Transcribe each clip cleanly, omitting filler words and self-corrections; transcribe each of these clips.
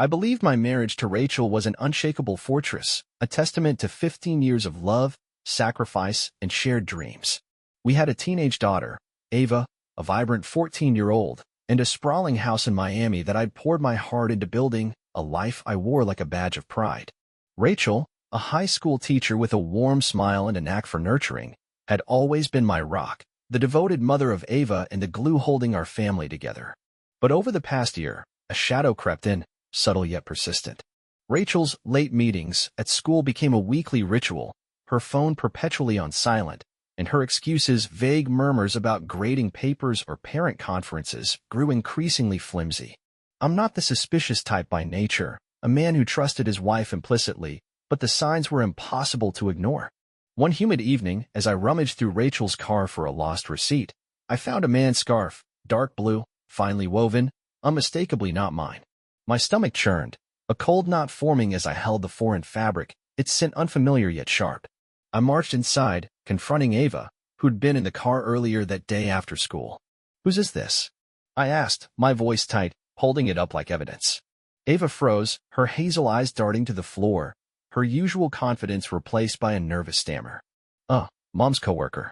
I believed my marriage to Rachel was an unshakable fortress, a testament to 15 years of love, sacrifice, and shared dreams. We had a teenage daughter, Ava, a vibrant 14-year-old, and a sprawling house in Miami that I'd poured my heart into building, a life I wore like a badge of pride. Rachel, a high school teacher with a warm smile and a knack for nurturing, had always been my rock, the devoted mother of Ava and the glue holding our family together. But over the past year, a shadow crept in, subtle yet persistent. Rachel's late meetings at school became a weekly ritual, her phone perpetually on silent, and her excuses, vague murmurs about grading papers or parent conferences, grew increasingly flimsy. I'm not the suspicious type by nature, a man who trusted his wife implicitly, but the signs were impossible to ignore. One humid evening, as I rummaged through Rachel's car for a lost receipt, I found a man's scarf, dark blue, finely woven, unmistakably not mine. My stomach churned, a cold knot forming as I held the foreign fabric, its scent unfamiliar yet sharp. I marched inside, confronting Ava, who'd been in the car earlier that day after school. "Whose is this?" I asked, my voice tight, holding it up like evidence. Ava froze, her hazel eyes darting to the floor, her usual confidence replaced by a nervous stammer. Mom's coworker."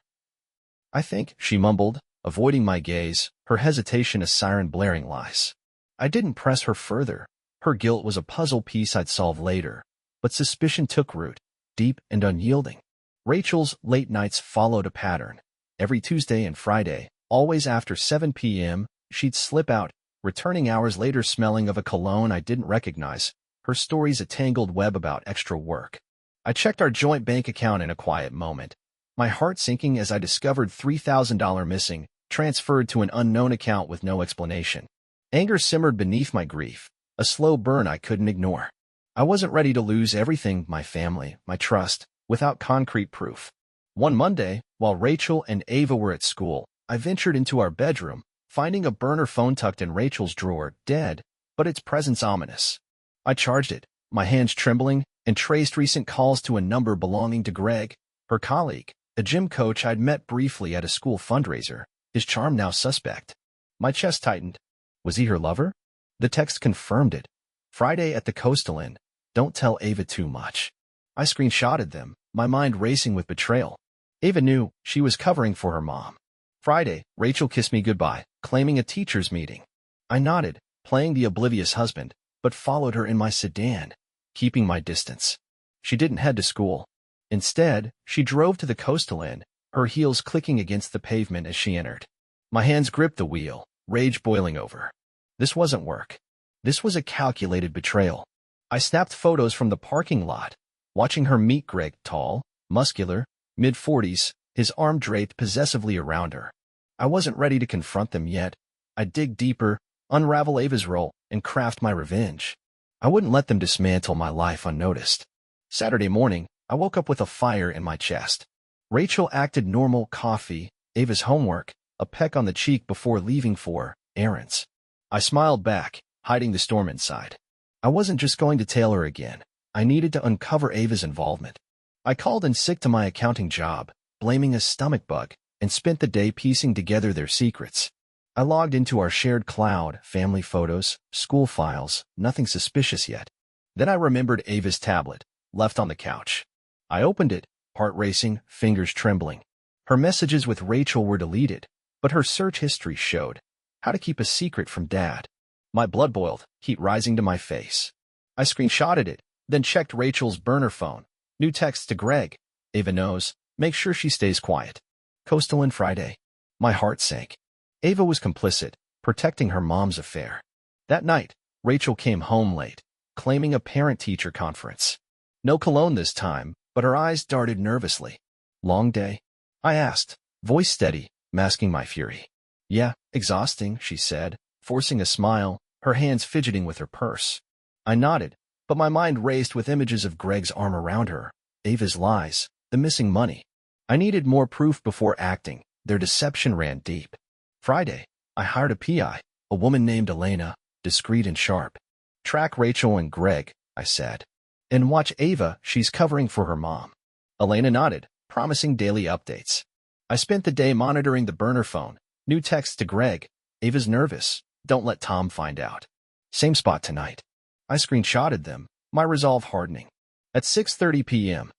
"I think," she mumbled, avoiding my gaze, her hesitation a siren blaring lies. I didn't press her further. Her guilt was a puzzle piece I'd solve later, but suspicion took root, deep and unyielding. Rachel's late nights followed a pattern. Every Tuesday and Friday, always after 7 p.m., she'd slip out, returning hours later smelling of a cologne I didn't recognize, her stories a tangled web about extra work. I checked our joint bank account in a quiet moment, my heart sinking as I discovered $3,000 missing, transferred to an unknown account with no explanation. Anger simmered beneath my grief, a slow burn I couldn't ignore. I wasn't ready to lose everything, my family, my trust, without concrete proof. One Monday, while Rachel and Ava were at school, I ventured into our bedroom, finding a burner phone tucked in Rachel's drawer, dead, but its presence ominous. I charged it, my hands trembling, and traced recent calls to a number belonging to Greg, her colleague, a gym coach I'd met briefly at a school fundraiser, his charm now suspect. My chest tightened. Was he her lover? The text confirmed it. "Friday at the Coastal Inn. Don't tell Ava too much." I screenshotted them, my mind racing with betrayal. Ava knew she was covering for her mom. "Friday, Rachel kissed me goodbye, claiming a teacher's meeting." I nodded, playing the oblivious husband, but followed her in my sedan, keeping my distance. She didn't head to school. Instead, she drove to the Coastal Inn, her heels clicking against the pavement as she entered. My hands gripped the wheel, rage boiling over. This wasn't work. This was a calculated betrayal. I snapped photos from the parking lot, watching her meet Greg, tall, muscular, mid-40s, his arm draped possessively around her. I wasn't ready to confront them yet. I'd dig deeper, unravel Ava's role, and craft my revenge. I wouldn't let them dismantle my life unnoticed. Saturday morning, I woke up with a fire in my chest. Rachel acted normal, coffee, Ava's homework, a peck on the cheek before leaving for errands. I smiled back, hiding the storm inside. I wasn't just going to tail her again. I needed to uncover Ava's involvement. I called in sick to my accounting job, blaming a stomach bug, and spent the day piecing together their secrets. I logged into our shared cloud, family photos, school files, nothing suspicious yet. Then I remembered Ava's tablet, left on the couch. I opened it, heart racing, fingers trembling. Her messages with Rachel were deleted, but her search history showed how to keep a secret from Dad. My blood boiled, heat rising to my face. I screenshotted it, then checked Rachel's burner phone. New text to Greg. "Ava knows. Make sure she stays quiet. Coastal Inn Friday." My heart sank. Ava was complicit, protecting her mom's affair. That night, Rachel came home late, claiming a parent-teacher conference. No cologne this time, but her eyes darted nervously. "Long day?" I asked, voice steady, masking my fury. "Yeah, exhausting," she said, forcing a smile, her hands fidgeting with her purse. I nodded, but my mind raced with images of Greg's arm around her, Ava's lies, the missing money. I needed more proof before acting. Their deception ran deep. Friday, I hired a PI, a woman named Elena, discreet and sharp. "Track Rachel and Greg," I said. "And watch Ava, she's covering for her mom." Elena nodded, promising daily updates. I spent the day monitoring the burner phone. New text to Greg. "Ava's nervous. Don't let Tom find out. Same spot tonight." I screenshotted them, my resolve hardening. At 6:30 p.m.,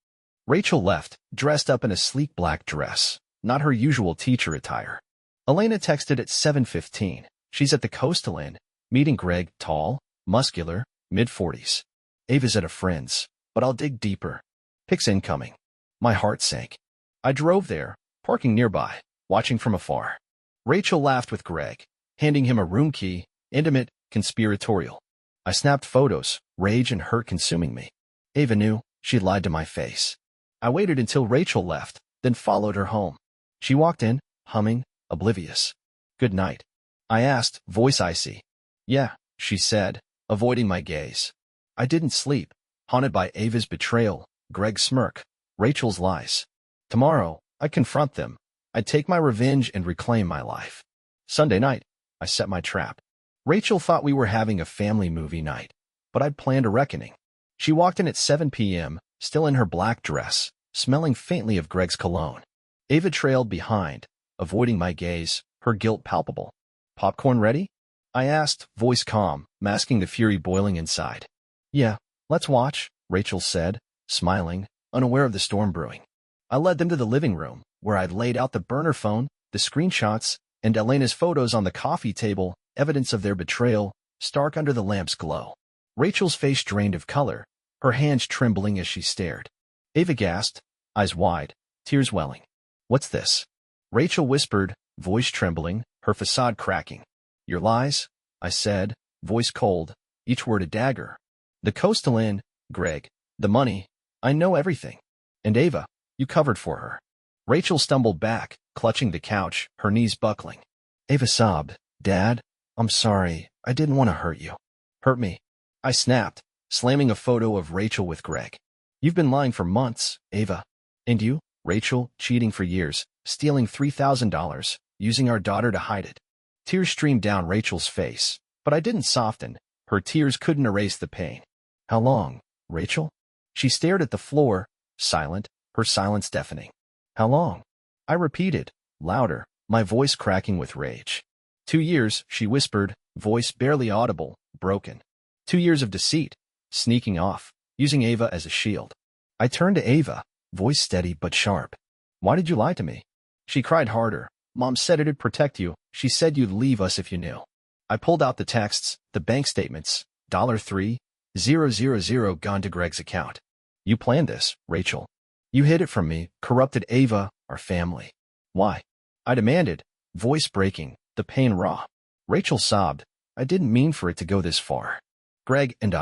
Rachel left, dressed up in a sleek black dress, not her usual teacher attire. Elena texted at 7:15. She's at the Coastal Inn, meeting Greg, tall, muscular, mid-40s. Ava's at a friend's, but I'll dig deeper. Pics incoming. My heart sank. I drove there, parking nearby, watching from afar. Rachel laughed with Greg, handing him a room key, intimate, conspiratorial. I snapped photos, rage and hurt consuming me. Ava knew, she lied to my face. I waited until Rachel left, then followed her home. She walked in, humming, oblivious. Good night. I asked, voice icy. Yeah, she said, avoiding my gaze. I didn't sleep, haunted by Ava's betrayal, Greg's smirk, Rachel's lies. Tomorrow, I'd confront them. I'd take my revenge and reclaim my life. Sunday night, I set my trap. Rachel thought we were having a family movie night, but I'd planned a reckoning. She walked in at 7 p.m., still in her black dress, smelling faintly of Greg's cologne. Ava trailed behind, avoiding my gaze, her guilt palpable. Popcorn ready? I asked, voice calm, masking the fury boiling inside. Yeah, let's watch, Rachel said, smiling, unaware of the storm brewing. I led them to the living room, where I'd laid out the burner phone, the screenshots, and Elena's photos on the coffee table, evidence of their betrayal, stark under the lamp's glow. Rachel's face drained of color, her hands trembling as she stared. Ava gasped, eyes wide, tears welling. What's this? Rachel whispered, voice trembling, her facade cracking. Your lies, I said, voice cold, each word a dagger. The Coastal Inn, Greg, the money, I know everything. And Ava, you covered for her. Rachel stumbled back, clutching the couch, her knees buckling. Ava sobbed, Dad, I'm sorry, I didn't want to hurt you. Hurt me. I snapped, slamming a photo of Rachel with Greg. You've been lying for months, Ava. And you, Rachel, cheating for years, stealing $3,000, using our daughter to hide it. Tears streamed down Rachel's face, but I didn't soften. Her tears couldn't erase the pain. How long, Rachel? She stared at the floor, silent, her silence deafening. How long? I repeated, louder, my voice cracking with rage. 2 years, she whispered, voice barely audible, broken. 2 years of deceit, sneaking off, using Ava as a shield. I turned to Ava, voice steady but sharp. Why did you lie to me? She cried harder. Mom said it'd protect you. She said you'd leave us if you knew. I pulled out the texts, the bank statements, $3,000 gone to Greg's account. You planned this, Rachel. You hid it from me, corrupted Ava, our family. Why? I demanded, voice breaking, the pain raw. Rachel sobbed. I didn't mean for it to go this far. Greg and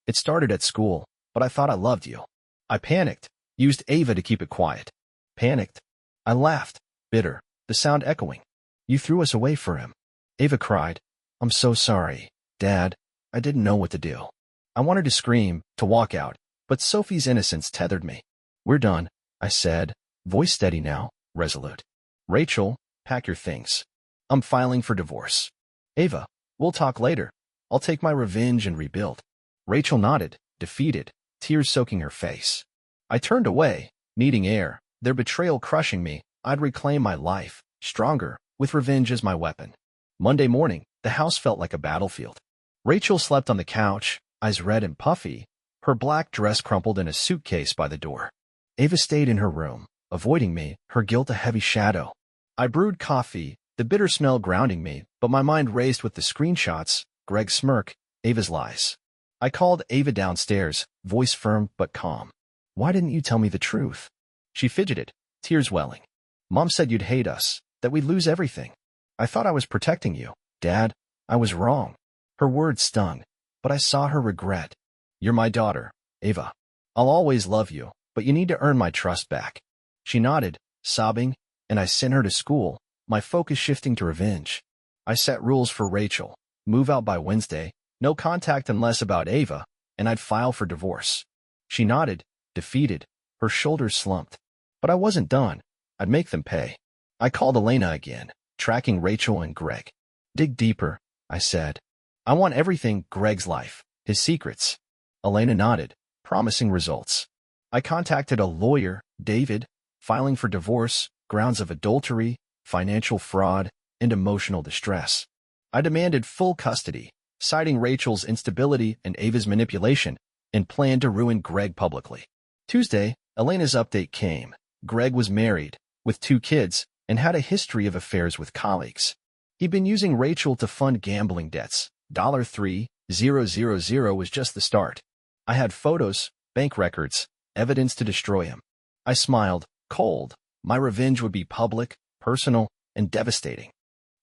it started at school, but I thought I loved you. I panicked, used Ava to keep it quiet. Panicked. I laughed, bitter, the sound echoing. You threw us away for him. Ava cried. I'm so sorry, Dad. I didn't know what to do. I wanted to scream, to walk out, but Sophie's innocence tethered me. We're done, I said, voice steady now, resolute. Rachel, pack your things. I'm filing for divorce. Ava, we'll talk later. I'll take my revenge and rebuild. Rachel nodded, defeated, tears soaking her face. I turned away, needing air, their betrayal crushing me. I'd reclaim my life, stronger, with revenge as my weapon. Monday morning, the house felt like a battlefield. Rachel slept on the couch, eyes red and puffy, her black dress crumpled in a suitcase by the door. Ava stayed in her room, avoiding me, her guilt a heavy shadow. I brewed coffee, the bitter smell grounding me, but my mind raced with the screenshots, Greg's smirk, Ava's lies. I called Ava downstairs, voice firm but calm. Why didn't you tell me the truth? She fidgeted, tears welling. Mom said you'd hate us, that we'd lose everything. I thought I was protecting you. Dad, I was wrong. Her words stung, but I saw her regret. You're my daughter, Ava. I'll always love you, but you need to earn my trust back. She nodded, sobbing, and I sent her to school, my focus shifting to revenge. I set rules for Rachel, move out by Wednesday, no contact unless about Ava, and I'd file for divorce. She nodded, defeated, her shoulders slumped. But I wasn't done. I'd make them pay. I called Elena again, tracking Rachel and Greg. Dig deeper, I said. I want everything, Greg's life, his secrets. Elena nodded, promising results. I contacted a lawyer, David, filing for divorce, grounds of adultery, financial fraud, and emotional distress. I demanded full custody, citing Rachel's instability and Ava's manipulation, and planned to ruin Greg publicly. Tuesday, Elena's update came. Greg was married, with 2 kids, and had a history of affairs with colleagues. He'd been using Rachel to fund gambling debts. $3,000 was just the start. I had photos, bank records, evidence to destroy him. I smiled, cold. My revenge would be public, personal, and devastating.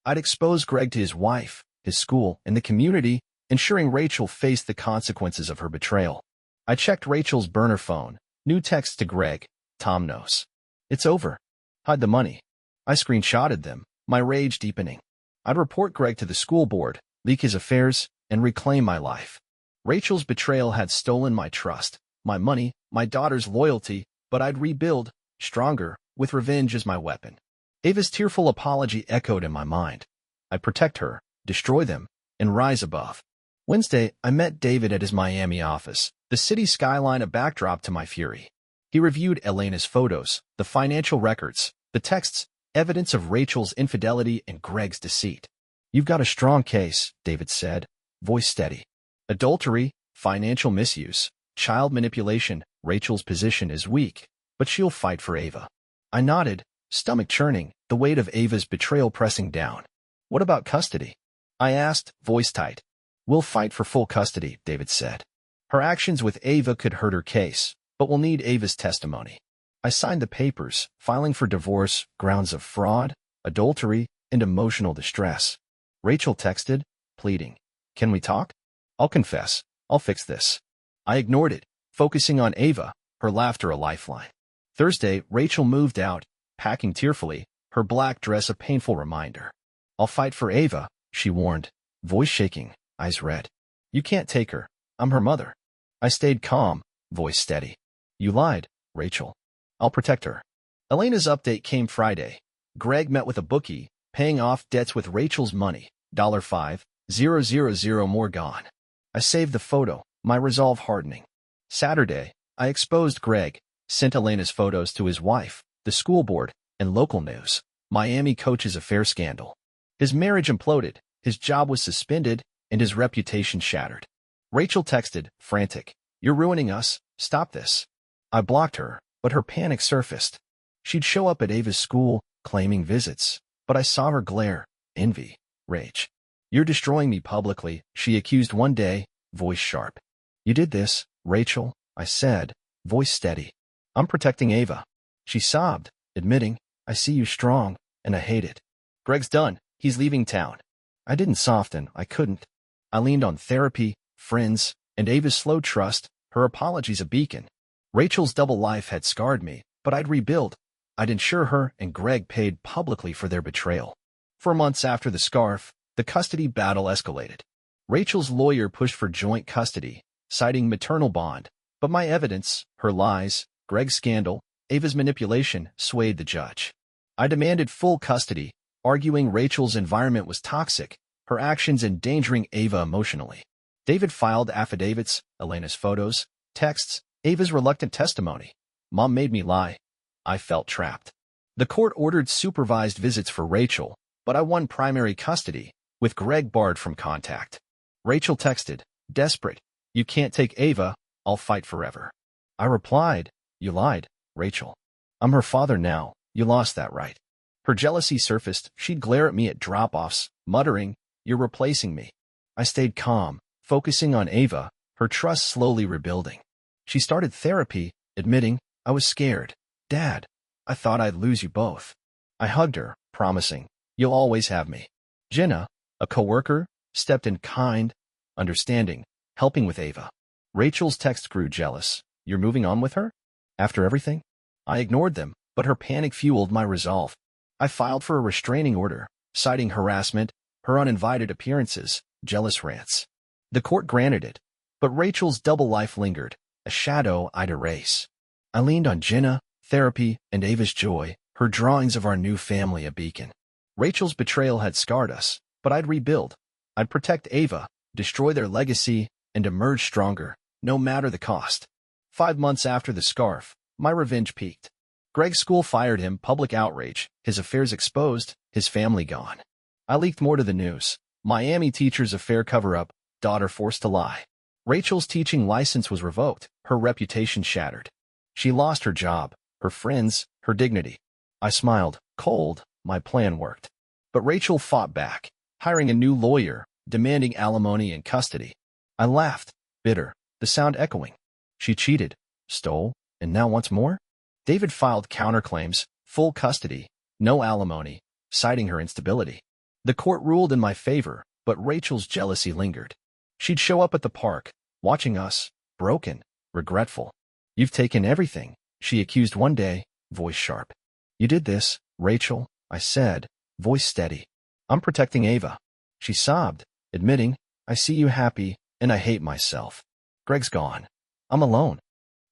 I'd expose Greg to his wife, his school, and the community, ensuring Rachel faced the consequences of her betrayal. I checked Rachel's burner phone. New text to Greg. Tom knows. It's over. Hide the money. I screenshotted them, my rage deepening. I'd report Greg to the school board, leak his affairs, and reclaim my life. Rachel's betrayal had stolen my trust, my money, my daughter's loyalty, but I'd rebuild, stronger, with revenge as my weapon. Ava's tearful apology echoed in my mind. I'd protect her, destroy them, and rise above. Wednesday, I met David at his Miami office, the city skyline a backdrop to my fury. He reviewed Elena's photos, the financial records, the texts, evidence of Rachel's infidelity and Greg's deceit. You've got a strong case, David said, voice steady. Adultery, financial misuse, child manipulation, Rachel's position is weak, but she'll fight for Ava. I nodded, stomach churning, the weight of Ava's betrayal pressing down. What about custody? I asked, voice tight. We'll fight for full custody, David said. Her actions with Ava could hurt her case, but we'll need Ava's testimony. I signed the papers, filing for divorce, grounds of fraud, adultery, and emotional distress. Rachel texted, pleading. Can we talk? I'll confess. I'll fix this. I ignored it, focusing on Ava, her laughter a lifeline. Thursday, Rachel moved out, packing tearfully, her black dress a painful reminder. I'll fight for Ava, she warned, voice shaking, eyes red. You can't take her. I'm her mother. I stayed calm, voice steady. You lied, Rachel. I'll protect her. Elena's update came Friday. Greg met with a bookie, paying off debts with Rachel's money, $5,000 more gone. I saved the photo, my resolve hardening. Saturday, I exposed Greg, sent Elena's photos to his wife, the school board, and local news. Miami coach's affair scandal. His marriage imploded, his job was suspended, and his reputation shattered. Rachel texted, frantic. You're ruining us. Stop this. I blocked her, but her panic surfaced. She'd show up at Ava's school, claiming visits, but I saw her glare, envy, rage. You're destroying me publicly, she accused one day, voice sharp. You did this, Rachel, I said, voice steady. I'm protecting Ava. She sobbed, admitting, I see you strong, and I hate it. Greg's done. He's leaving town. I didn't soften. I couldn't. I leaned on therapy, friends, and Ava's slow trust, her apologies a beacon. Rachel's double life had scarred me, but I'd rebuild. I'd ensure her and Greg paid publicly for their betrayal. 4 months after the scarf, the custody battle escalated. Rachel's lawyer pushed for joint custody, citing maternal bond, but my evidence, her lies, Greg's scandal, Ava's manipulation, swayed the judge. I demanded full custody, arguing Rachel's environment was toxic, her actions endangering Ava emotionally. David filed affidavits, Elena's photos, texts, Ava's reluctant testimony. Mom made me lie. I felt trapped. The court ordered supervised visits for Rachel, but I won primary custody, with Greg barred from contact. Rachel texted, desperate. You can't take Ava. I'll fight forever. I replied, you lied, Rachel. I'm her father now. You lost that right. Her jealousy surfaced. She'd glare at me at drop-offs, muttering, you're replacing me. I stayed calm, focusing on Ava, her trust slowly rebuilding. She started therapy, admitting, I was scared. Dad, I thought I'd lose you both. I hugged her, promising, you'll always have me. Jenna, a coworker, stepped in kind, understanding, helping with Ava. Rachel's text grew jealous. You're moving on with her? After everything? I ignored them, but her panic fueled my resolve. I filed for a restraining order, citing harassment, her uninvited appearances, jealous rants. The court granted it, but Rachel's double life lingered, a shadow I'd erase. I leaned on Jenna, therapy, and Ava's joy, her drawings of our new family a beacon. Rachel's betrayal had scarred us, but I'd rebuild. I'd protect Ava, destroy their legacy, and emerge stronger, no matter the cost. 5 months after the scarf, my revenge peaked. Greg's school fired him, public outrage, his affairs exposed, his family gone. I leaked more to the news. Miami teacher's affair cover-up, daughter forced to lie. Rachel's teaching license was revoked, her reputation shattered. She lost her job, her friends, her dignity. I smiled, cold, my plan worked. But Rachel fought back, hiring a new lawyer, demanding alimony and custody. I laughed, bitter, the sound echoing. She cheated, stole, and now wants more? David filed counterclaims, full custody, no alimony, citing her instability. The court ruled in my favor, but Rachel's jealousy lingered. She'd show up at the park, watching us, broken, regretful. "You've taken everything," she accused one day, voice sharp. "You did this, Rachel," I said, voice steady. "I'm protecting Ava." She sobbed, admitting, "I see you happy, and I hate myself. Greg's gone. I'm alone."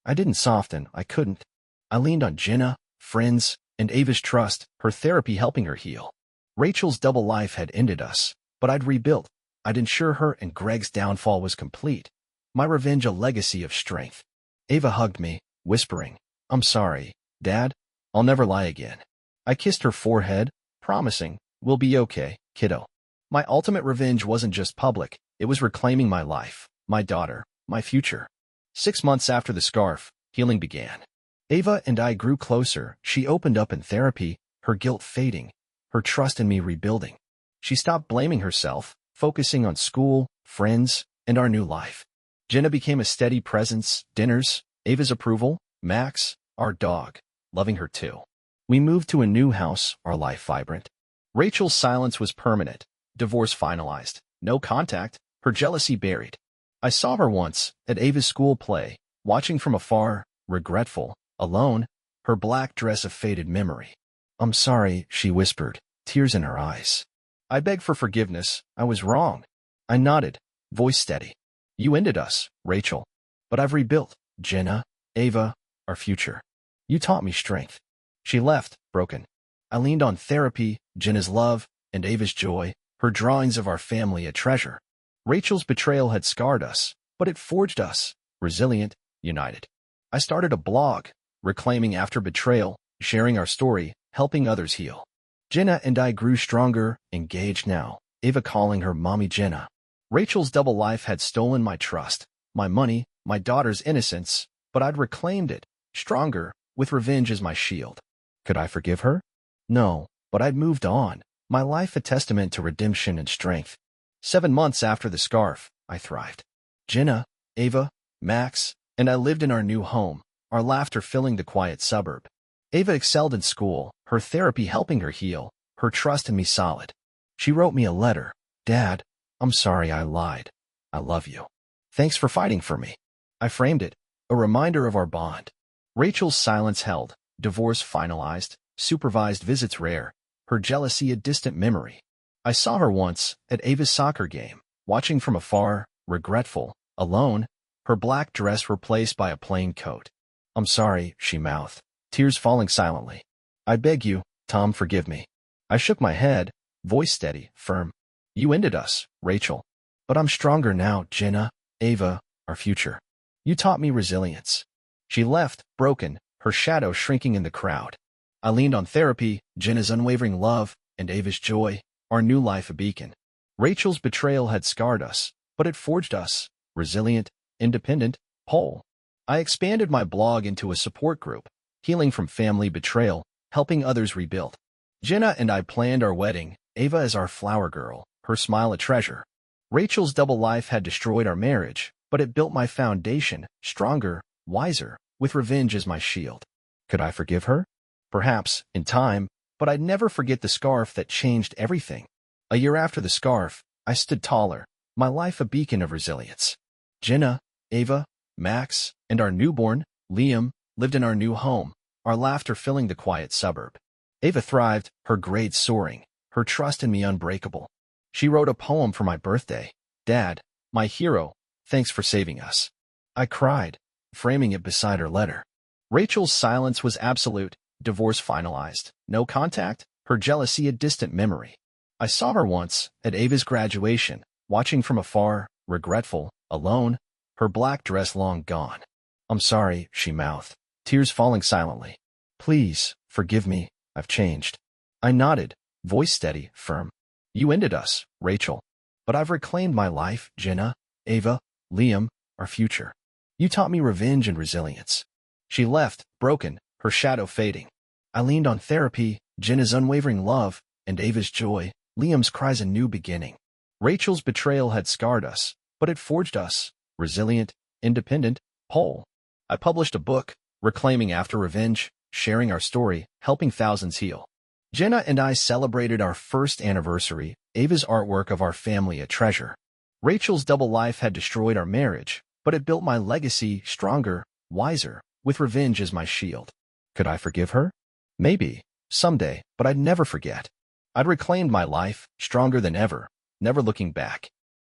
I didn't soften, I couldn't. I leaned on Jenna, friends, and Ava's trust, her therapy helping her heal. Rachel's double life had ended us, but I'd rebuilt. I'd ensure her and Greg's downfall was complete. My revenge a legacy of strength. Ava hugged me, whispering, "I'm sorry, Dad. I'll never lie again." I kissed her forehead, promising, "We'll be okay, kiddo." My ultimate revenge wasn't just public, it was reclaiming my life, my daughter, my future. 6 months after the scarf, healing began. Ava and I grew closer. She opened up in therapy, her guilt fading, her trust in me rebuilding. She stopped blaming herself, focusing on school, friends, and our new life. Jenna became a steady presence, dinners, Ava's approval, Max, our dog, loving her too. We moved to a new house, our life vibrant. Rachel's silence was permanent, divorce finalized, no contact, her jealousy buried. I saw her once, at Ava's school play, watching from afar, regretful, alone, her black dress a faded memory. "I'm sorry," she whispered, tears in her eyes. I begged for forgiveness, I was wrong. I nodded, voice steady. "You ended us, Rachel. But I've rebuilt, Jenna, Ava, our future. You taught me strength." She left, broken. I leaned on therapy, Jenna's love, and Ava's joy, her drawings of our family a treasure. Rachel's betrayal had scarred us, but it forged us, resilient, united. I started a blog, reclaiming after betrayal, sharing our story, helping others heal. Jenna and I grew stronger, engaged now, Ava calling her Mommy Jenna. Rachel's double life had stolen my trust, my money, my daughter's innocence, but I'd reclaimed it, stronger, with revenge as my shield. Could I forgive her? No, but I'd moved on, my life a testament to redemption and strength. 7 months after the scarf, I thrived. Jenna, Ava, Max, and I lived in our new home, our laughter filling the quiet suburb. Ava excelled in school, her therapy helping her heal, her trust in me solid. She wrote me a letter. "Dad, I'm sorry I lied. I love you. Thanks for fighting for me." I framed it, a reminder of our bond. Rachel's silence held, divorce finalized, supervised visits rare, her jealousy a distant memory. I saw her once, at Ava's soccer game, watching from afar, regretful, alone, her black dress replaced by a plain coat. "I'm sorry," she mouthed, tears falling silently. "I beg you, Tom, forgive me." I shook my head, voice steady, firm. "You ended us, Rachel. But I'm stronger now, Jenna, Ava, our future. You taught me resilience." She left, broken, her shadow shrinking in the crowd. I leaned on therapy, Jenna's unwavering love, and Ava's joy, our new life a beacon. Rachel's betrayal had scarred us, but it forged us, resilient, independent, whole. I expanded my blog into a support group, healing from family betrayal, helping others rebuild. Jenna and I planned our wedding, Ava as our flower girl, her smile a treasure. Rachel's double life had destroyed our marriage, but it built my foundation, stronger, wiser, with revenge as my shield. Could I forgive her? Perhaps, in time, but I'd never forget the scarf that changed everything. A year after the scarf, I stood taller, my life a beacon of resilience. Jenna, Ava, Max, and our newborn, Liam, lived in our new home, our laughter filling the quiet suburb. Ava thrived, her grades soaring, her trust in me unbreakable. She wrote a poem for my birthday. "Dad, my hero, thanks for saving us." I cried, framing it beside her letter. Rachel's silence was absolute, divorce finalized, no contact, her jealousy a distant memory. I saw her once, at Ava's graduation, watching from afar, regretful, alone, her black dress long gone. "I'm sorry," she mouthed, tears falling silently. "Please, forgive me, I've changed." I nodded, voice steady, firm. "You ended us, Rachel. But I've reclaimed my life, Jenna, Ava, Liam, our future. You taught me revenge and resilience. She left, broken, her shadow fading. I leaned on therapy, Jenna's unwavering love, and Ava's joy, Liam's cries a new beginning. Rachel's betrayal had scarred us, but it forged us, resilient, independent, whole. I published a book, Reclaiming After Revenge, sharing our story, helping thousands heal. Jenna and I celebrated our first anniversary, Ava's artwork of our family a treasure. Rachel's double life had destroyed our marriage, but it built my legacy stronger, wiser, with revenge as my shield. Could I forgive her? Maybe, someday, but I'd never forget. I'd reclaimed my life, stronger than ever, never looking back.